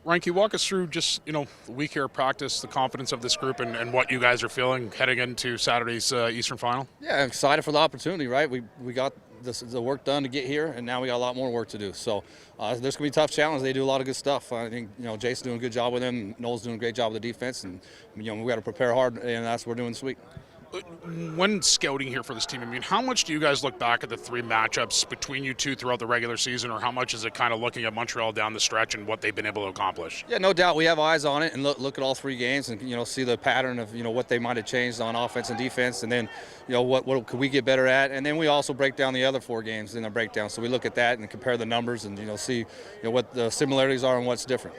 Ryan, can you walk us through just, the week here of practice, the confidence of this group, and what you guys are feeling heading into Saturday's Eastern Final? Yeah, I'm excited for the opportunity, right? We got the work done to get here, and now we got a lot more work to do. So there's going to be a tough challenge. They do a lot of good stuff. I think, Jason's doing a good job with them. Noel's doing a great job with the defense, and, we got to prepare hard, and that's what we're doing this week. When scouting here for this team, how much do you guys look back at the three matchups between you two throughout the regular season, or how much is it kind of looking at Montreal down the stretch and what they've been able to accomplish? Yeah, no doubt. We have eyes on it and look at all three games and, see the pattern of, what they might have changed on offense and defense, and then, what could we get better at? And then we also break down the other four games in our breakdown. So we look at that and compare the numbers and, see, what the similarities are and what's different.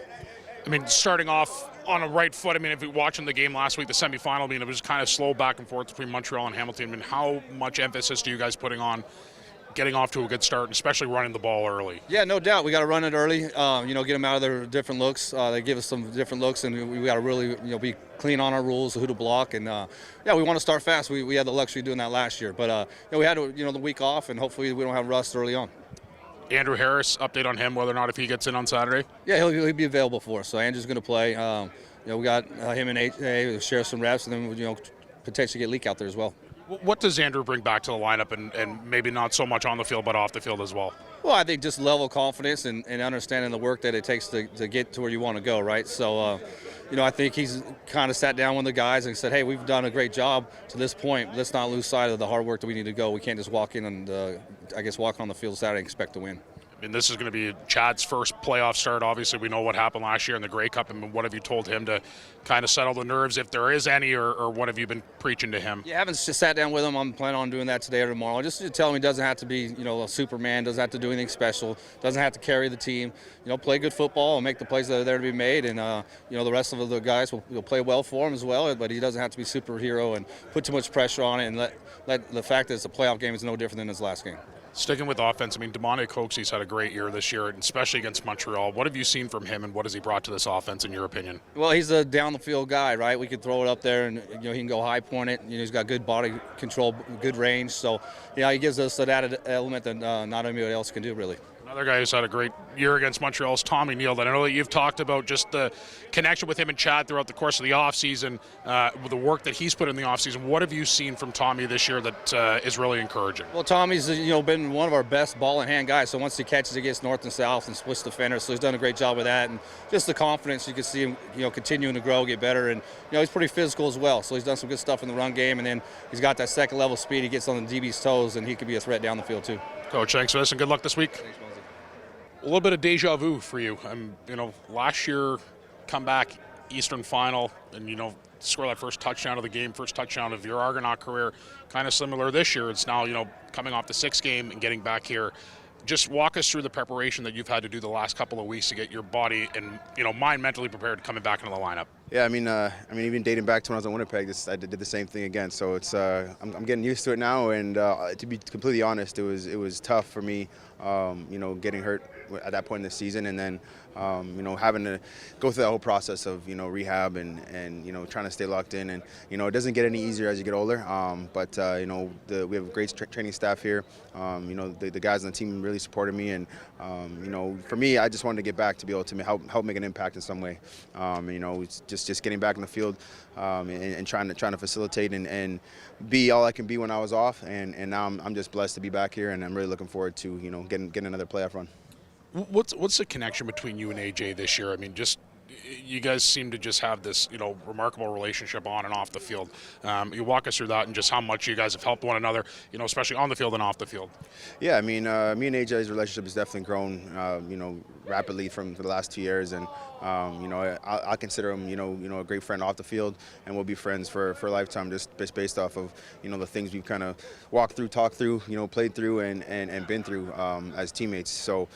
Starting off on a right foot, if you're watching the game last week, the semifinal, it was kind of slow back and forth between Montreal and Hamilton. How much emphasis do you guys putting on getting off to a good start, and especially running the ball early? Yeah, no doubt. We got to run it early, get them out of their different looks. They give us some different looks, and we got to really, be clean on our rules, who to block. And, we want to start fast. We had the luxury of doing that last year. But, we had, the week off, and hopefully we don't have rust early on. Andrew Harris, update on him, whether or not if he gets in on Saturday? Yeah, he'll be available for us. So Andrew's going to play. We got him and AJ, share some reps, and then, potentially get Leak out there as well. What does Andrew bring back to the lineup, and maybe not so much on the field but off the field as well? Well, I think just level of confidence and understanding the work that it takes to get to where you want to go, right? So, I think he's kind of sat down with the guys and said, hey, we've done a great job to this point. Let's not lose sight of the hard work that we need to go. We can't just walk in and, walk on the field Saturday and expect to win. This is going to be Chad's first playoff start. Obviously, we know what happened last year in the Grey Cup. What have you told him to kind of settle the nerves, if there is any, or what have you been preaching to him? Yeah, I haven't just sat down with him. I'm planning on doing that today or tomorrow. Just to tell him he doesn't have to be, a Superman, doesn't have to do anything special, doesn't have to carry the team. Play good football and make the plays that are there to be made. And, the rest of the guys will play well for him as well, but he doesn't have to be superhero and put too much pressure on it, and let the fact that it's a playoff game is no different than his last game. Sticking with offense, Demonte Coxey's had a great year this year, especially against Montreal. What have you seen from him, and what has he brought to this offense, in your opinion? Well, he's a down-the-field guy, right? We could throw it up there, and he can go high-point it. He's got good body control, good range. So, he gives us that added element that not anybody else can do, really. Another guy who's had a great year against Montreal is Tommy Neal. I know that you've talked about just the connection with him and Chad throughout the course of the offseason, with the work that he's put in the offseason. What have you seen from Tommy this year that is really encouraging? Well, Tommy's been one of our best ball-in-hand guys. So once he catches, he gets north and south and splits defenders. So he's done a great job with that, and just the confidence you can see him, continuing to grow, get better, and he's pretty physical as well. So he's done some good stuff in the run game, and then he's got that second level speed. He gets on the DB's toes, and he could be a threat down the field too. Coach, thanks for this, and good luck this week. Thanks, Mosey. A little bit of deja vu for you. Last year, come back, Eastern Final, and, score that first touchdown of the game, first touchdown of your Argonaut career. Kind of similar this year. It's now, coming off the sixth game and getting back here. Just walk us through the preparation that you've had to do the last couple of weeks to get your body and, mind mentally prepared coming back into the lineup. Yeah, even dating back to when I was in Winnipeg, I did the same thing again. So it's I'm getting used to it now, and to be completely honest, it was tough for me, getting hurt at that point in the season, and then having to go through that whole process of rehab and trying to stay locked in, and it doesn't get any easier as you get older. But we have a great training staff here. The guys on the team really supported me, and for me, I just wanted to get back to be able to help make an impact in some way. It's just getting back in the field and trying to facilitate and be all I can be when I was off, and now I'm just blessed to be back here, and I'm really looking forward to getting another playoff run. What's the connection between you and AJ this year? You guys seem to just have this, remarkable relationship on and off the field. You walk us through that and just how much you guys have helped one another, especially on the field and off the field. Yeah, me and AJ's relationship has definitely grown, rapidly from the last 2 years, and I consider him, a great friend off the field, and we'll be friends for a lifetime, just based off of, the things we've kind of walked through, talked through, played through, and been through as teammates. So,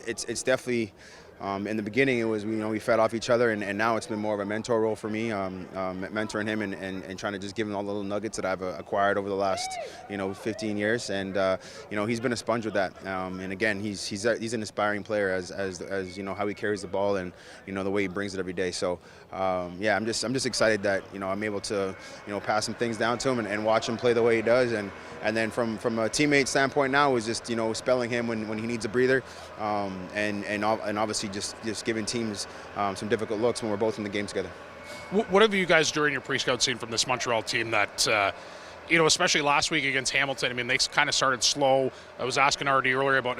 it's definitely. In the beginning, it was we fed off each other, and now it's been more of a mentor role for me, mentoring him and trying to just give him all the little nuggets that I've acquired over the last 15 years, and he's been a sponge with that. And again, he's an inspiring player as how he carries the ball and the way he brings it every day. So I'm just excited that I'm able to pass some things down to him and watch him play the way he does, and then from a teammate standpoint now is just spelling him when he needs a breather, and obviously obviously just giving teams some difficult looks when we're both in the game together. What have you guys during your pre-scout seen from this Montreal team that, especially last week against Hamilton? I mean, they kind of started slow. I was asking Artie earlier about,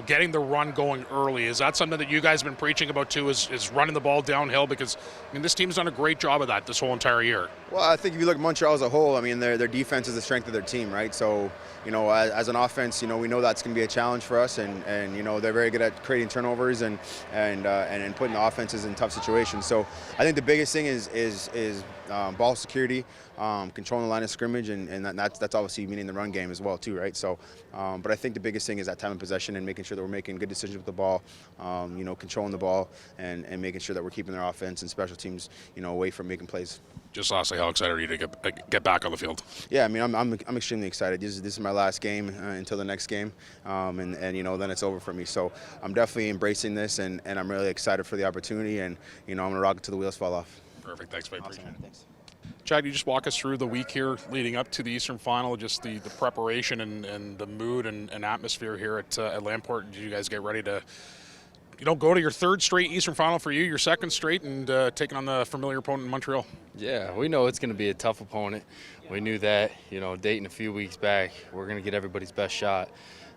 getting the run going early. Is that something that you guys have been preaching about too, is running the ball downhill? Because, this team's done a great job of that this whole entire year. Well, I think if you look at Montreal as a whole, their defense is the strength of their team, right? So, as an offense, we know that's going to be a challenge for us, and they're very good at creating turnovers and putting the offenses in tough situations. So, I think the biggest thing is ball security, controlling the line of scrimmage, and that's obviously meaning the run game as well too, right? So, but I think the biggest thing is that time of possession and making sure that we're making good decisions with the ball, controlling the ball and making sure that we're keeping their offense and special teams, away from making plays. Just lastly, how excited are you to get back on the field? Yeah, I'm extremely excited. This is my last game until the next game, and then it's over for me. So I'm definitely embracing this, and I'm really excited for the opportunity, and I'm gonna rock it till the wheels fall off. Perfect. Thanks, mate. Awesome. Appreciate it. Thanks. Chad, you just walk us through the week here leading up to the Eastern Final, just the preparation and the mood and atmosphere here at Lamport. Did you guys get ready to go to your third straight Eastern Final for you, your second straight, and taking on the familiar opponent in Montreal? Yeah, we know it's going to be a tough opponent. We knew that, dating a few weeks back, we're going to get everybody's best shot.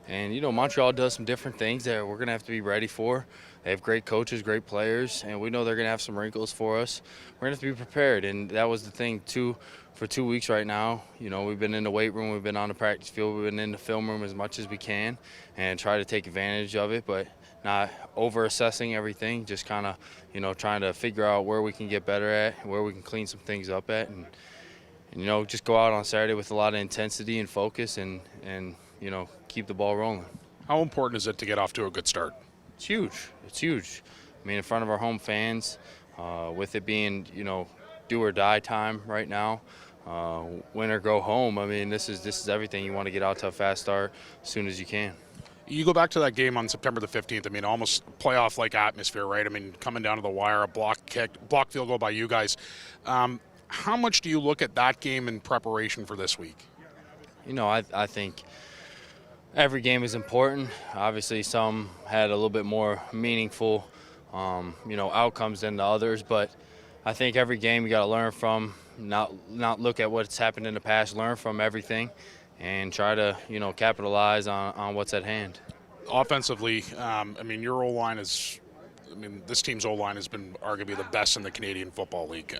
And, Montreal does some different things that we're going to have to be ready for. They have great coaches, great players, and we know they're going to have some wrinkles for us. We're going to have to be prepared, and that was the thing, too, for 2 weeks right now. We've been in the weight room, we've been on the practice field, we've been in the film room as much as we can and try to take advantage of it, but not over-assessing everything, just kind of, trying to figure out where we can get better at, where we can clean some things up at, and just go out on Saturday with a lot of intensity and focus and keep the ball rolling. How important is it to get off to a good start? It's huge. It's huge. In front of our home fans, with it being, do or die time right now, win or go home. This is everything. You want to get out to a fast start as soon as you can. You go back to that game on September the 15th. Almost playoff-like atmosphere, right? coming down to the wire, a block field goal by you guys. How much do you look at that game in preparation for this week? I think every game is important. Obviously, some had a little bit more meaningful, outcomes than the others. But I think every game you got to learn from, not look at what's happened in the past, learn from everything, and try to, capitalize on what's at hand. Offensively, your O-line is, this team's O-line has been arguably the best in the Canadian Football League.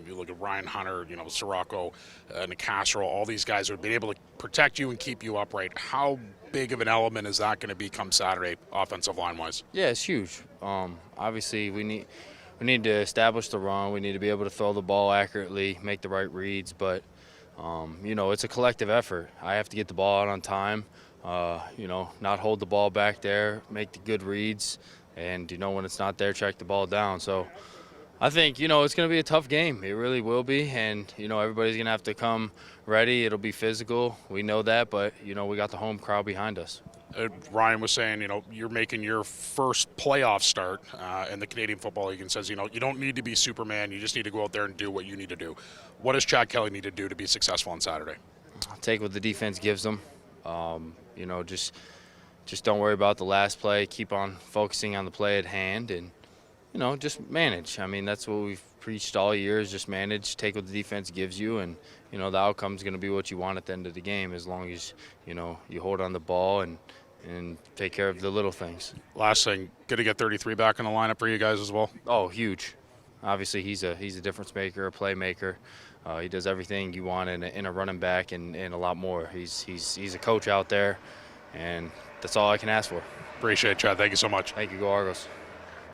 You look at Ryan Hunter, Sirocco, Nicastro, all these guys have been able to protect you and keep you upright. How big of an element is that going to be come Saturday, offensive line-wise? Yeah, it's huge. Obviously, we need to establish the run. We need to be able to throw the ball accurately, make the right reads, but it's a collective effort. I have to get the ball out on time, not hold the ball back there, make the good reads, and, when it's not there, check the ball down. So I think, it's going to be a tough game. It really will be, and, everybody's going to have to come ready. It'll be physical. We know that, but, we got the home crowd behind us. Ryan was saying, you're making your first playoff start in the Canadian Football League and says, you don't need to be Superman. You just need to go out there and do what you need to do. What does Chad Kelly need to do to be successful on Saturday? Take what the defense gives them. Just don't worry about the last play. Keep on focusing on the play at hand and, just manage. That's what we've preached all year is just manage, take what the defense gives you, and, the outcome's going to be what you want at the end of the game as long as, you hold on the ball and take care of the little things. Last thing, going to get 33 back in the lineup for you guys as well? Oh, huge. Obviously, he's a difference maker, a playmaker. He does everything you want in a running back and a lot more. He's a coach out there, and that's all I can ask for. Appreciate it, Chad. Thank you so much. Thank you. Go Argos.